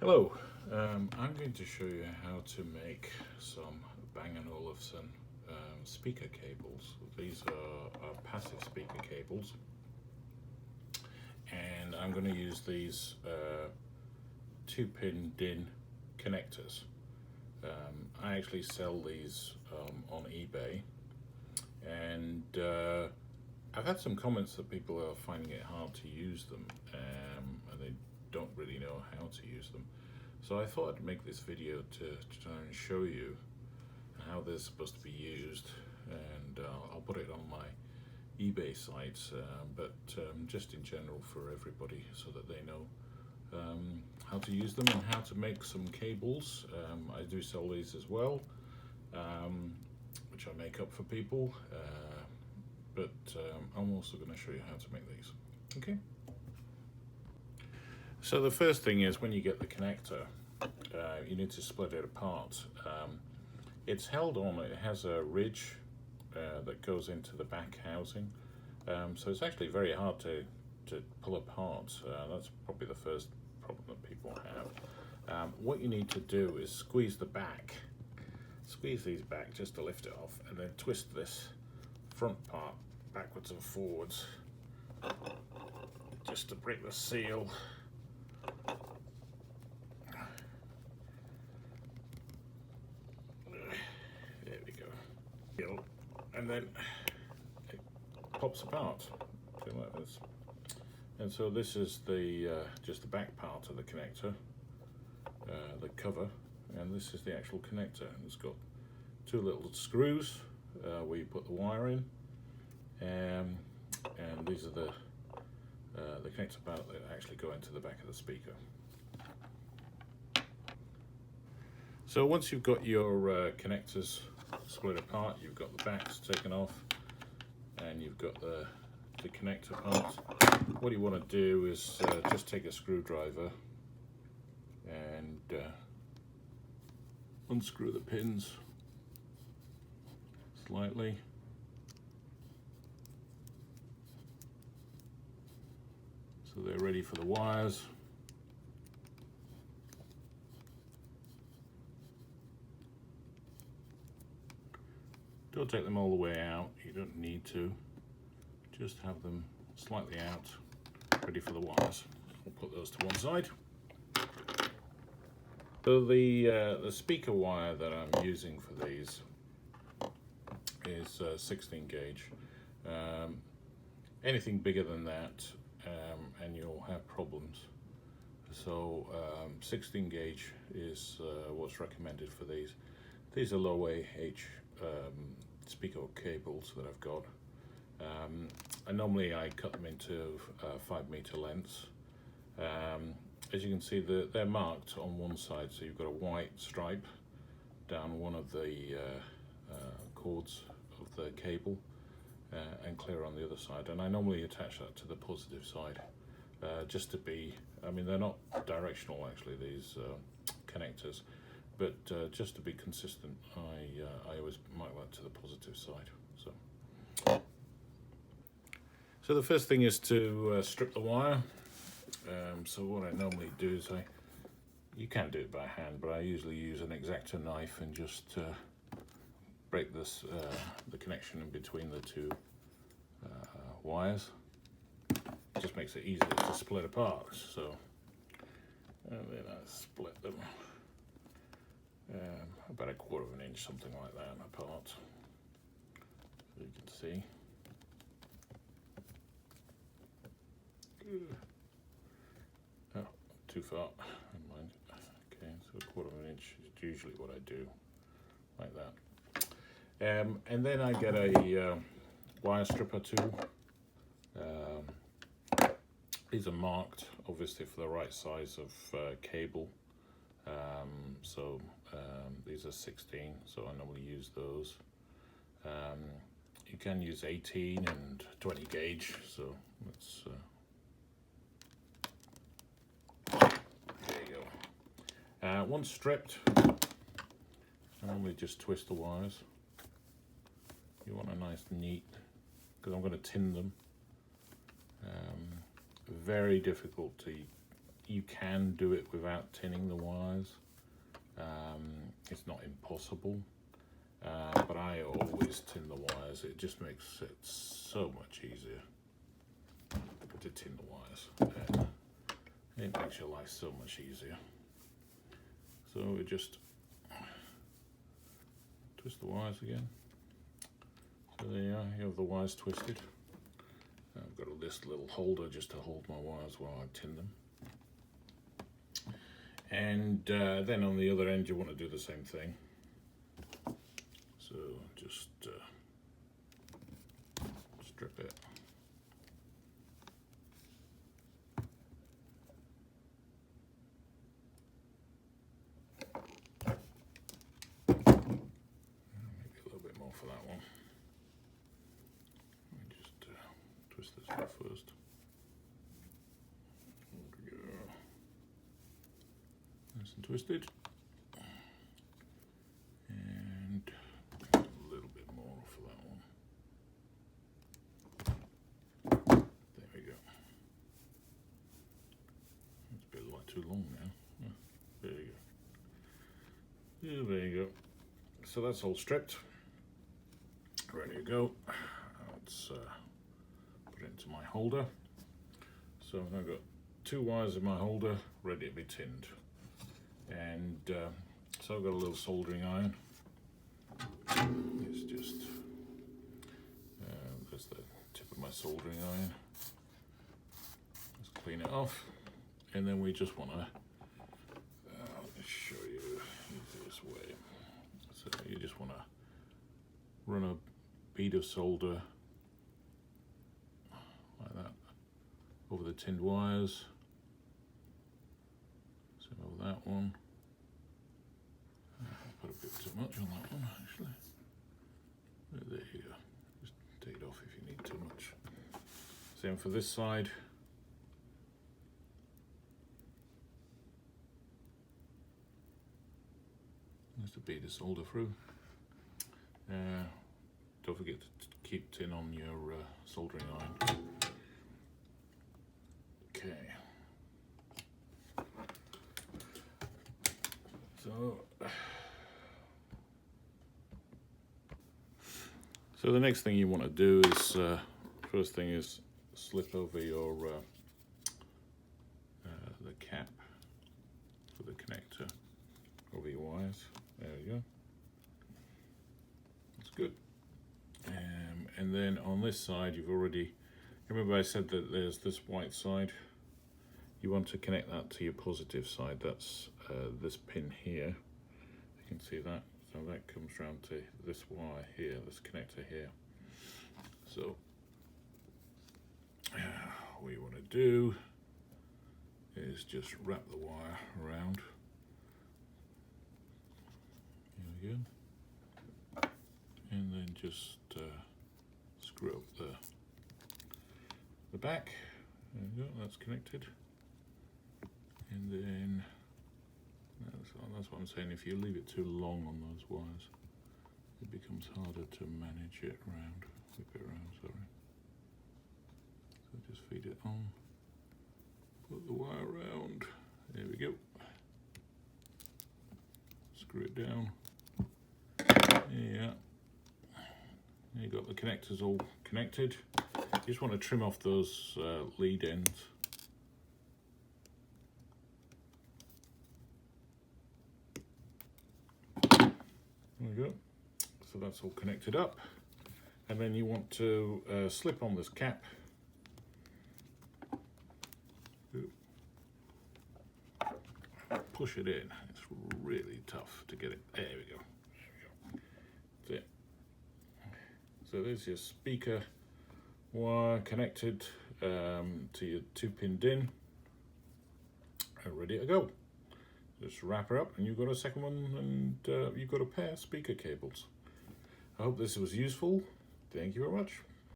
Hello, I'm going to show you how to make some Bang & Olufsen speaker cables. These are passive speaker cables, and I'm going to use these 2-pin DIN connectors. I actually sell these on eBay, and I've had some comments that people are finding it hard to use them, and they don't really know how to use them. So I thought I'd make this video to try and show you how they're supposed to be used, and I'll put it on my eBay sites, but just in general for everybody so that they know how to use them and how to make some cables. I do sell these as well, which I make up for people, but I'm also going to show you how to make these. Okay. So the first thing is, when you get the connector, you need to split it apart. It's held on, it has a ridge that goes into the back housing, so it's actually very hard to pull apart. That's probably the first problem that people have. What you need to do is squeeze these back just to lift it off, and then twist this front part backwards and forwards just to break the seal. There we go. And then it pops apart like this. And so this is the just the back part of the connector, the cover, and this is the actual connector. And it's got two little screws where you put the wire in, and these are the connector part that actually go into the back of the speaker. So once you've got your connectors split apart, you've got the backs taken off, and you've got the connector part. What you want to do is just take a screwdriver and unscrew the pins slightly. So they're ready for the wires. Don't take them all the way out, you don't need to. Just have them slightly out, ready for the wires. We'll put those to one side. So the speaker wire that I'm using for these is 16 gauge. Anything bigger than that and you'll have problems. So 16 gauge is what's recommended for these. These are low AH speaker cables that I've got. And normally I cut them into 5-meter lengths. As you can see, they're marked on one side, so you've got a white stripe down one of the cords of the cable, and clear on the other side. And I normally attach that to the positive side, just to be, I mean, they're not directional actually, these connectors, but just to be consistent, I always mark that to the positive side. So the first thing is to strip the wire. So what I normally do is you can do it by hand, but I usually use an X-Acto knife and just break this the connection in between the two wires. It just makes it easier to split apart. So and then I split them about 1/4 of an inch, something like that, apart, so you can see. Oh, too far, never mind. Okay, so 1/4 of an inch is usually what I do, like that. And then I get a wire stripper tool. These are marked, obviously, for the right size of cable. These are 16, so I normally use those. You can use 18 and 20 gauge, so let's there you go. Once stripped, I normally just twist the wires. You want a nice neat, because I'm going to tin them. Very difficult to you can do it without tinning the wires. It's not impossible, but I always tin the wires. It just makes it so much easier to tin the wires. It makes your life so much easier. So we just twist the wires again. So there you are, you have the wires twisted. I've got this little holder just to hold my wires while I tin them. And then on the other end you want to do the same thing. So just strip it. Maybe a little bit more for that one. Let me just twist this one first. There we go. Nice and twisted. And a little bit more for that one. There we go. It's a bit like too long now. There you go. Yeah, there you go. So that's all stripped. Ready to go. Let's put it into my holder. So I've got 2 wires in my holder ready to be tinned. And so I've got a little soldering iron. It's just, there's the tip of my soldering iron. Let's clean it off. And then we just want to, let me show you this way. So you just want to run a bead of solder like that over the tinned wires. So over that one. I put a bit too much on that one actually. There you go. Just take it off if you need too much. Same for this side. Just a bead of solder through. Don't forget to keep tin on your soldering iron. Okay. So the next thing you want to do is, first thing is slip over your the cap for the connector over your wires. There we go. That's good. And then on this side, you've already, remember I said that there's this white side. You want to connect that to your positive side. That's this pin here. You can see that. So that comes round to this wire here, this connector here. So what you want to do is just wrap the wire around. Here we go. And then just screw up the back. There we go, that's connected. And then that's what I'm saying, if you leave it too long on those wires, it becomes harder to manage it around, whip it around, sorry. So just feed it on, put the wire around, there we go. Screw it down. Yeah. You've got the connectors all connected. You just want to trim off those lead ends. There we go. So that's all connected up. And then you want to slip on this cap. Push it in. It's really tough to get it. There we go. That's it. So there's your speaker wire connected to your 2-pin DIN. Ready to go. Just wrap her up and you've got a second one, and you've got a pair of speaker cables. I hope this was useful. Thank you very much.